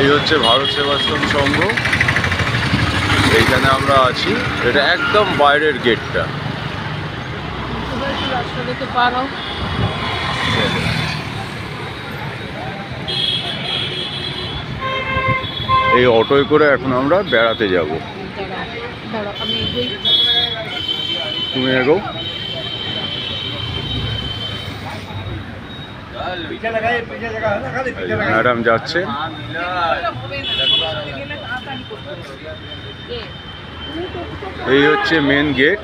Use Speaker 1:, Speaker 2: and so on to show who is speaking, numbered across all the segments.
Speaker 1: এই হচ্ছে ভারত সেবাশ্রম সংঘ। এইখানে আমরা আছি, এটা একদম বাইরের গেটটা। এই অটোয় করে এখন আমরা বেড়াতে যাব। তুমি এগো। ম্যাডাম যাচ্ছে। এই হচ্ছে মেন গেট।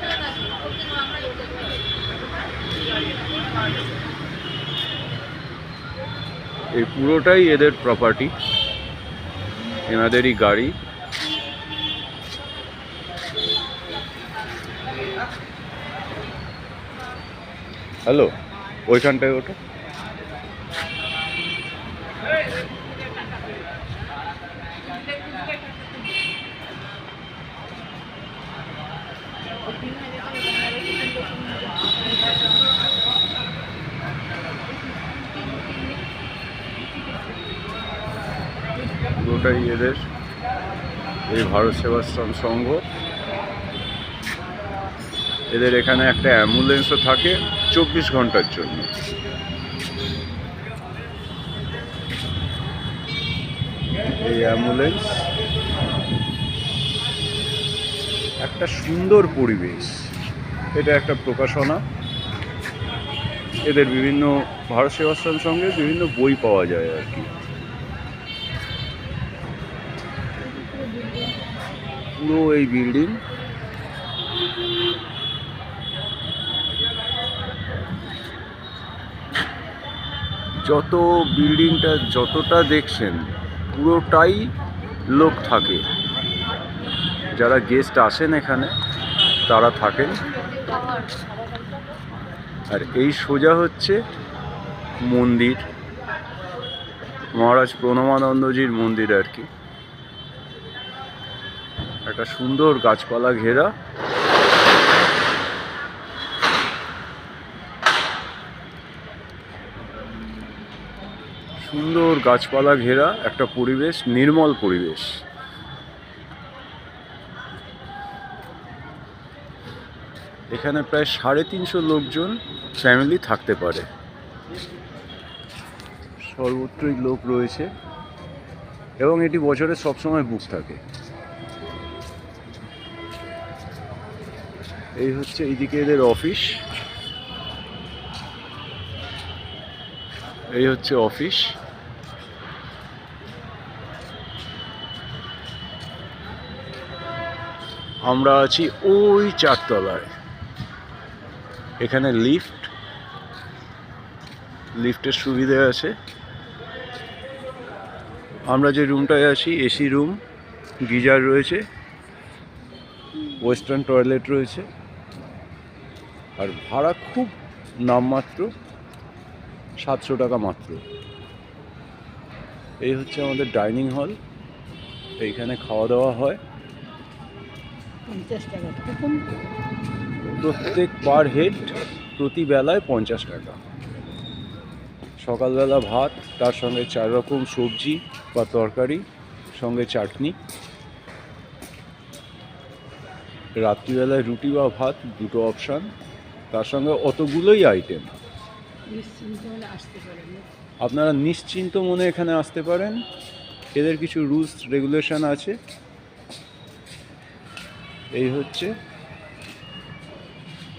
Speaker 1: এই পুরোটাই এদের প্রপার্টি, এনাদেরই গাড়ি। হ্যালো, ওইখানটায় ওটা পুরোটাই এদের, এই ভারত সেবাশ্রম সংঘ। এদের এখানে একটা অ্যাম্বুলেন্সও থাকে 24 ঘন্টার জন্য। এই অ্যাম্বুলেন্স, একটা সুন্দর পরিবেশ। এটা একটা প্রকাশনা। এদের বিভিন্ন ভারত সেবাশ্রম সঙ্গে বিভিন্ন বই পাওয়া যায় আর কি। পুরো এই বিল্ডিং, যত বিল্ডিংটা যতটা দেখছেন পুরোটাই লোক থাকে। যারা গেস্ট আসেন এখানে তারা থাকেন। আর এই সোজা হচ্ছে মন্দির, মহারাজ প্রণমানন্দজির মন্দির আর কি। একটা সুন্দর গাছপালা ঘেরা। সুন্দর গাছপালা ঘেরা একটা পরিবেশ, নির্মল পরিবেশ। এখানে প্রায় 350 লোকজন ফ্যামিলি থাকতে পারে। সর্বত্রই লোক রয়েছে এবং এটি বছরে সবসময় বুক থাকে। এই হচ্ছে এইদিকে এদের অফিস। এই হচ্ছে অফিস। আমরা আছি ওই 4 তলায়। এখানে লিফটের সুবিধা আছে। আমরা যে রুমটায় আছি এসি রুম, গিজার রয়েছে, ওয়েস্টার্ন টয়লেট রয়েছে। আর ভাড়া খুব নামমাত্র, 700 টাকা মাত্র। এই হচ্ছে আমাদের ডাইনিং হল। এইখানে খাওয়া দাওয়া হয়।
Speaker 2: 50 টাকা
Speaker 1: প্রত্যেক পার হেড প্রতি বেলায় 50 টাকা। সকালবেলা ভাত, তার সঙ্গে 4 রকম সবজি বা তরকারি, সঙ্গে চাটনি। রাত্রিবেলায় রুটি বা ভাত, দুটো অপশান, তার সঙ্গে অতগুলোই আইটেম। আপনারা নিশ্চিন্ত মনে এখানে আসতে পারেন। এদের কিছু রুলস রেগুলেশন আছে। এই হচ্ছে,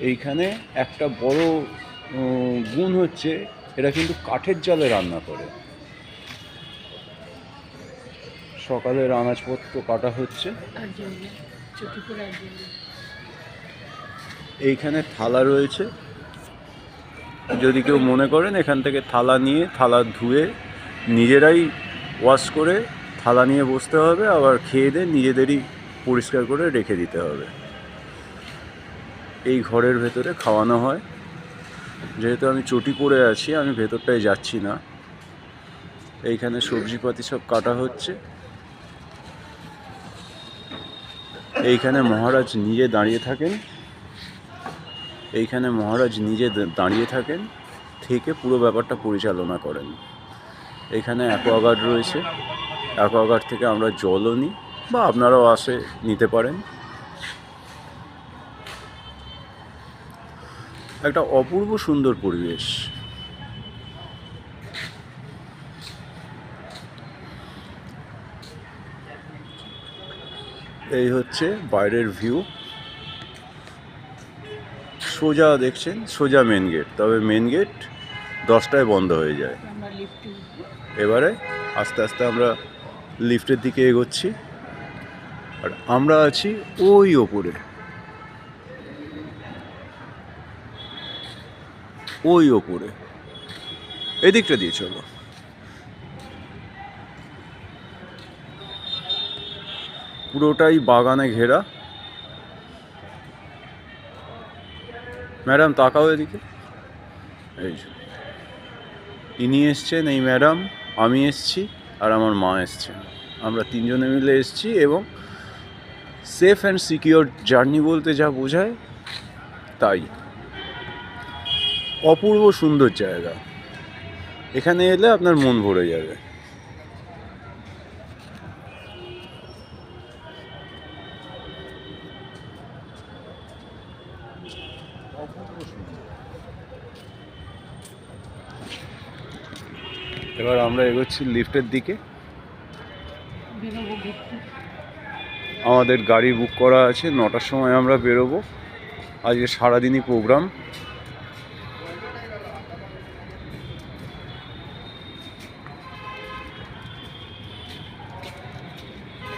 Speaker 1: এইখানে একটা বড় গুণ হচ্ছে এরা কিন্তু কাঠের জালে রান্না করে। সকালের আনাজপত্র কাটা হচ্ছে। এইখানে থালা রয়েছে, যদি কেউ মনে করেন এখান থেকে থালা নিয়ে, থালা ধুয়ে নিজেরাই ওয়াশ করে থালা নিয়ে বসতে হবে, আবার খেয়ে দিয়ে নিজেদেরই পরিষ্কার করে রেখে দিতে হবে। এই ঘরের ভেতরে খাওয়ানো হয়। যেহেতু আমি চটি পরে আছি, আমি ভেতরটায় যাচ্ছি না। এইখানে সবজিপাতি সব কাটা হচ্ছে। এইখানে মহারাজ নিজে দাঁড়িয়ে থাকেন। এইখানে মহারাজ নিজে দাঁড়িয়ে থাকেন, থেকে পুরো ব্যাপারটা পরিচালনা করেন। এখানে অ্যাকোয়াগার্ড রয়েছে, অ্যাকোয়াগার্ড থেকে আমরা জলও নিই, বা আপনারাও আসে নিতে পারেন। একটা অপূর্ব সুন্দর পরিবেশ। এই হচ্ছে বাইরের ভিউ। সোজা দেখছেন, সোজা মেন গেট, তবে মেন গেট 10টায় বন্ধ হয়ে যায়।
Speaker 2: আমরা লিফটে উঠবো।
Speaker 1: এবারে আস্তে আস্তে আমরা লিফটের দিকে এগোচ্ছি, আর আমরা আছি ওই ওপরে, ওই ওপরে। এদিকটা দিয়ে চলো। পুরোটাই বাগানে ঘেরা। ম্যাডাম তাকাও এদিকে। এই যে ইনি এসছেন, এই ম্যাডাম, আমি এসছি, আর আমার মা এসছেন। আমরা তিনজনে মিলে এসছি, এবং সেফ অ্যান্ড সিকিওর জার্নি বলতে যা বোঝায় তাই। অপূর্ব সুন্দর জায়গা, এখানে এলে আপনার মন ভরে যাবে। এবার আমরা এগোচ্ছি লিফটের দিকে।
Speaker 2: বেরোবো ঘুরতে।
Speaker 1: আমাদের গাড়ি বুক করা আছে, 9টার সময় আমরা বেরোবো। আজকে সারাদিনই প্রোগ্রাম।